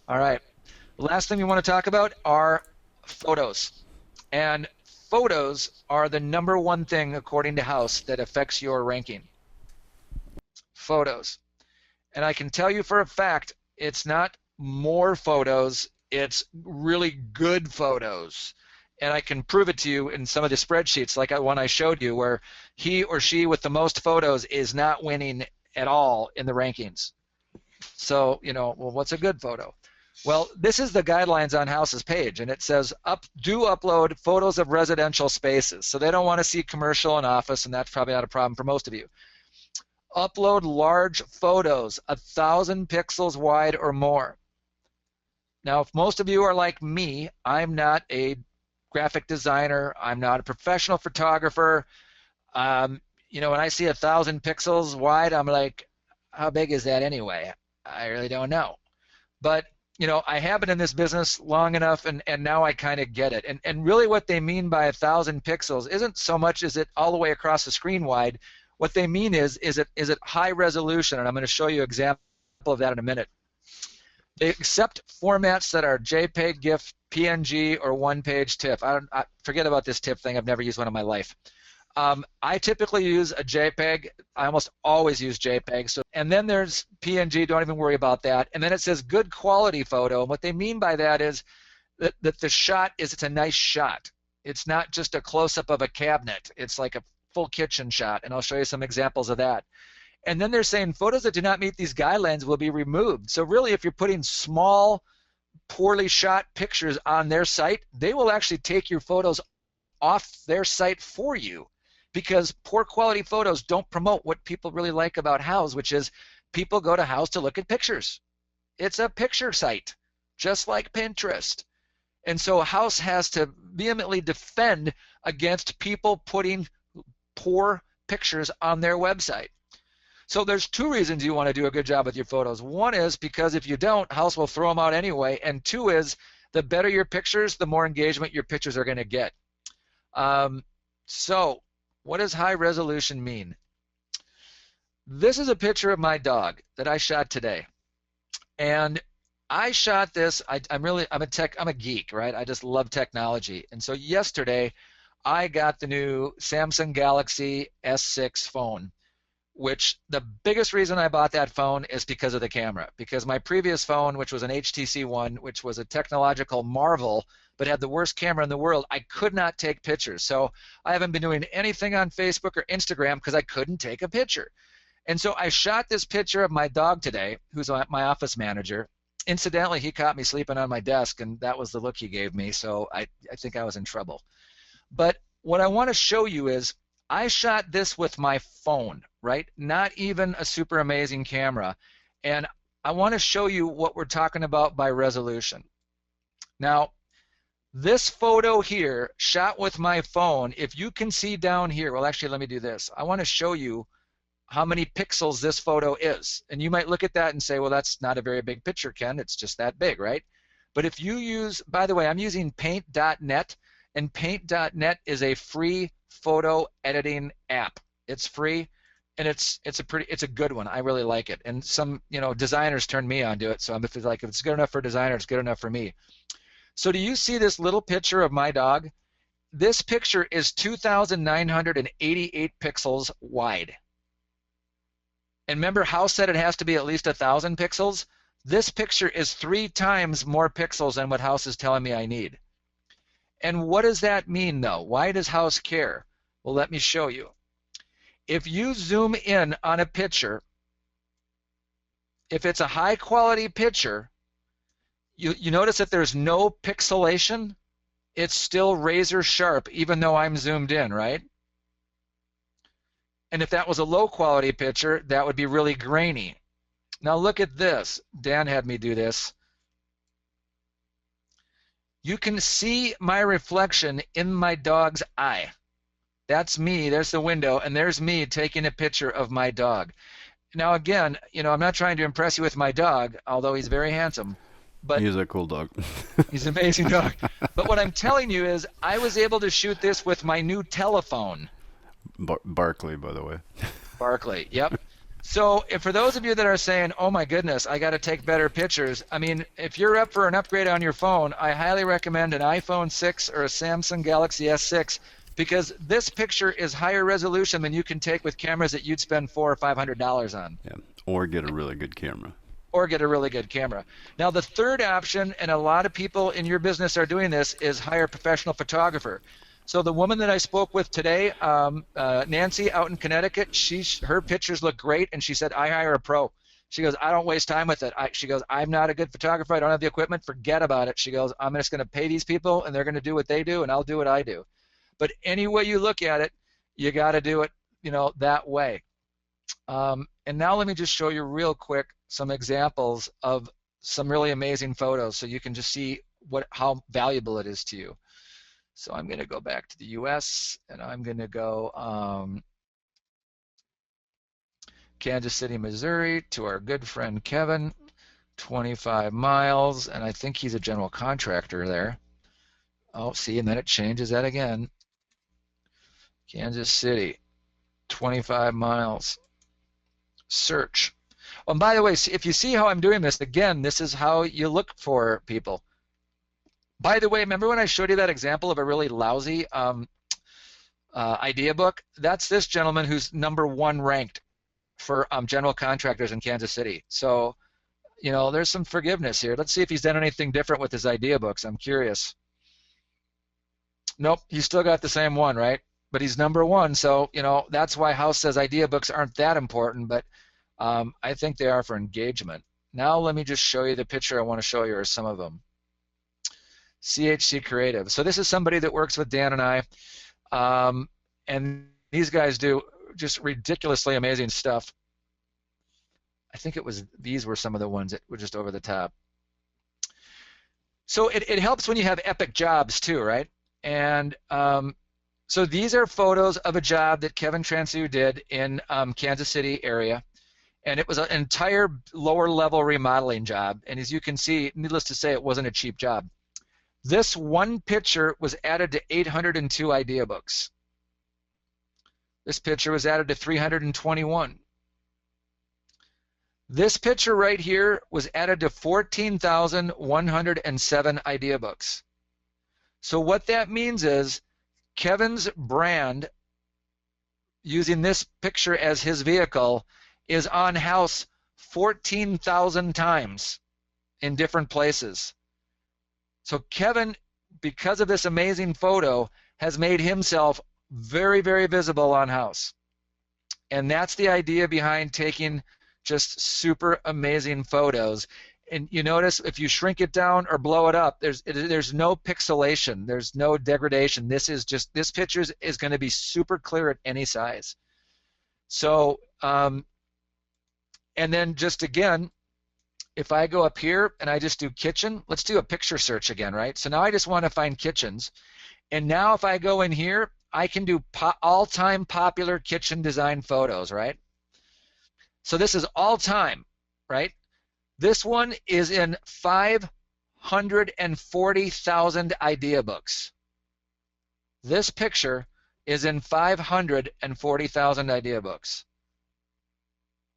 All right. The last thing we want to talk about are photos. And photos are the number one thing, according to Houzz, that affects your ranking. Photos. And I can tell you for a fact, it's not more photos, it's really good photos. And I can prove it to you in some of the spreadsheets, like one I showed you, where he or she with the most photos is not winning at all in the rankings. So, well, what's a good photo? Well, this is the guidelines on Houzz's page, and it says do upload photos of residential spaces. So they don't want to see commercial and office, and that's probably not a problem for most of you. Upload large photos, 1,000 pixels wide or more. Now, if most of you are like me, I'm not a graphic designer. I'm not a professional photographer. When I see 1,000 pixels wide, I'm like, how big is that anyway? I really don't know. But I have been in this business long enough, and now I kind of get it. And really what they mean by 1,000 pixels isn't so much is it all the way across the screen wide. What they mean is it high resolution, and I'm going to show you an example of that in a minute. They accept formats that are JPEG, GIF, PNG, or one-page TIFF. I forget about this TIFF thing. I've never used one in my life. I typically use a JPEG. I almost always use JPEG. And then there's PNG. Don't even worry about that. And then it says good quality photo. And what they mean by that is that the shot it's a nice shot. It's not just a close-up of a cabinet. It's like a full kitchen shot. And I'll show you some examples of that. And then they're saying photos that do not meet these guidelines will be removed. So really, if you're putting small, poorly shot pictures on their site, they will actually take your photos off their site for you, because poor quality photos don't promote what people really like about Houzz, which is people go to Houzz to look at pictures. It's a picture site, just like Pinterest. And so Houzz has to vehemently defend against people putting poor pictures on their website. So there's two reasons you want to do a good job with your photos. One is because if you don't, Houzz will throw them out anyway. And two is the better your pictures, the more engagement your pictures are going to get. So what does high resolution mean? This is a picture of my dog that I shot today. And I shot this, I'm a geek, right? I just love technology. And so yesterday I got the new Samsung Galaxy S6 phone, which the biggest reason I bought that phone is because of the camera. Because my previous phone, which was an HTC One, which was a technological marvel, but had the worst camera in the world, I could not take pictures. So I haven't been doing anything on Facebook or Instagram because I couldn't take a picture. And so I shot this picture of my dog today, who's my office manager. Incidentally, he caught me sleeping on my desk, and that was the look he gave me, so I think I was in trouble. But what I want to show you is I shot this with my phone, right? Not even a super amazing camera. And I want to show you what we're talking about by resolution. Now, this photo here, shot with my phone, if you can see down here, well, actually, let me do this. I want to show you how many pixels this photo is. And you might look at that and say, well, that's not a very big picture, Ken. It's just that big, right? But if you use, by the way, I'm using paint.net, and paint.net is a free photo editing app. It's free, and it's a good one. I really like it. And some designers turned me on to it. So if it's good enough for a designer, it's good enough for me. So do you see this little picture of my dog? This picture is 2,988 pixels wide. And remember, Houzz said it has to be at least 1,000 pixels. This picture is 3 times more pixels than what Houzz is telling me I need. And what does that mean, though? Why does Houzz care? Well, let me show you. If you zoom in on a picture, if it's a high-quality picture, you notice that there's no pixelation. It's still razor sharp, even though I'm zoomed in, right? And if that was a low-quality picture, that would be really grainy. Now look at this. Dan had me do this. You can see my reflection in my dog's eye. That's me. There's the window, and there's me taking a picture of my dog. Now, again, I'm not trying to impress you with my dog, although he's very handsome. But He's a cool dog. he's an amazing dog. But what I'm telling you is I was able to shoot this with my new telephone. Barkley, by the way. Barkley, yep. So for those of you that are saying, oh my goodness, I got to take better pictures, I mean, if you're up for an upgrade on your phone, I highly recommend an iPhone 6 or a Samsung Galaxy S6 because this picture is higher resolution than you can take with cameras that you'd spend $400 or $500 on. Yeah, or get a really good camera. Or get a really good camera. Now, the third option, and a lot of people in your business are doing this, is hire a professional photographer. So the woman that I spoke with today, Nancy out in Connecticut, her pictures look great, and she said, I hire a pro. She goes, I don't waste time with it. She goes, I'm not a good photographer. I don't have the equipment. Forget about it. She goes, I'm just going to pay these people, and they're going to do what they do, and I'll do what I do. But any way you look at it, you got to do it, that way. And now let me just show you real quick some examples of some really amazing photos so you can just see how valuable it is to you. So I'm going to go back to the US and I'm going to go Kansas City, Missouri to our good friend Kevin, 25 miles, and I think he's a general contractor there. Oh, see, and then it changes that again. Kansas City, 25 miles. Search. Oh, and by the way, if you see how I'm doing this, again, this is how you look for people. By the way, remember when I showed you that example of a really lousy idea book? That's this gentleman who's #1 ranked for general contractors in Kansas City. So, there's some forgiveness here. Let's see if he's done anything different with his idea books. I'm curious. Nope, he's still got the same one, right? But he's #1, so, that's why Houzz says idea books aren't that important, but I think they are for engagement. Now let me just show you the picture I want to show you, or some of them. CHC Creative. So this is somebody that works with Dan and I, and these guys do just ridiculously amazing stuff. I think these were some of the ones that were just over the top. So it helps when you have epic jobs too, right? And so these are photos of a job that Kevin Transu did in Kansas City area. And it was an entire lower level remodeling job. And as you can see, needless to say, it wasn't a cheap job. This one picture was added to 802 idea books. This picture was added to 321. This picture right here was added to 14,107 idea books. So what that means is Kevin's brand, using this picture as his vehicle, is on Houzz 14,000 times in different places. So Kevin, because of this amazing photo, has made himself very, very visible on Houzz. And that's the idea behind taking just super amazing photos. And you notice if you shrink it down or blow it up, there's no pixelation, there's no degradation. This picture is going to be super clear at any size. So, and then just again, if I go up here and I just do kitchen, let's do a picture search again, right? So now I just want to find kitchens. And now if I go in here, I can do all-time popular kitchen design photos, right? So this is all-time, right? This one is in 540,000 idea books. This picture is in 540,000 idea books.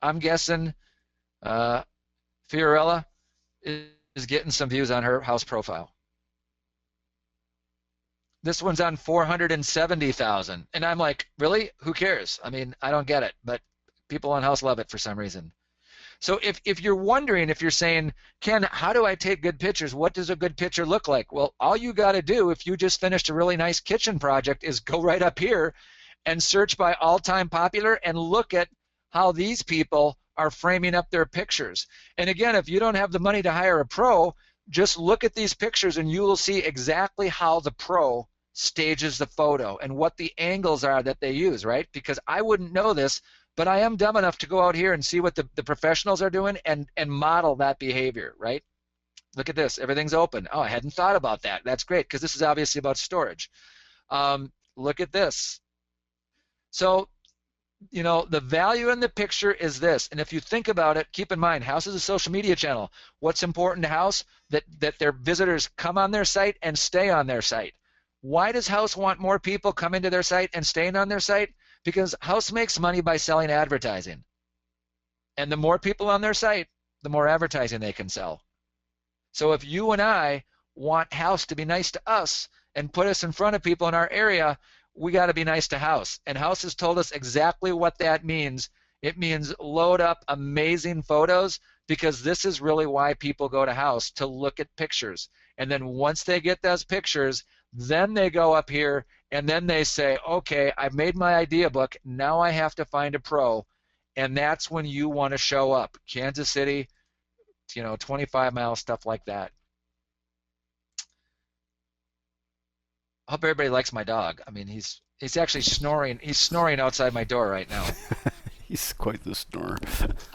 I'm guessing Fiorella is getting some views on her Houzz profile. This one's on 470,000. And I'm like, really? Who cares? I mean, I don't get it. But people on Houzz love it for some reason. So if you're wondering, if you're saying, Ken, how do I take good pictures? What does a good picture look like? Well, all you got to do if you just finished a really nice kitchen project is go right up here and search by all-time popular and look at how these people are framing up their pictures. And again, if you don't have the money to hire a pro, just look at these pictures and you will see exactly how the pro stages the photo and what the angles are that they use, right? Because I wouldn't know this, but I am dumb enough to go out here and see what the professionals are doing and model that behavior, right? Look at this. Everything's open. Oh, I hadn't thought about that. That's great because this is obviously about storage. Look at this. So, you know, the value in the picture is this. And if you think about it, keep in mind, Houzz is a social media channel. What's important to Houzz? That their visitors come on their site and stay on their site. Why does Houzz want more people coming to their site and staying on their site? Because Houzz makes money by selling advertising. And the more people on their site, the more advertising they can sell. So if you and I want Houzz to be nice to us and put us in front of people in our area, we got to be nice to Houzz. And Houzz has told us exactly what that means. It means load up amazing photos, because this is really why people go to Houzz, to look at pictures. And then once they get those pictures, then they go up here and then they say, okay, I've made my idea book. Now I have to find a pro. And that's when you want to show up. Kansas City, 25 mile stuff like that. I hope everybody likes my dog. I mean, he's actually snoring. He's snoring outside my door right now. He's quite the snorer.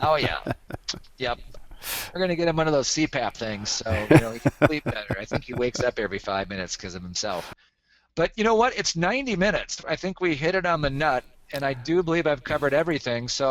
Oh yeah, yep. We're gonna get him one of those CPAP things, so he can sleep better. I think he wakes up every 5 minutes because of himself. But you know what? It's 90 minutes. I think we hit it on the nut, and I do believe I've covered everything. So.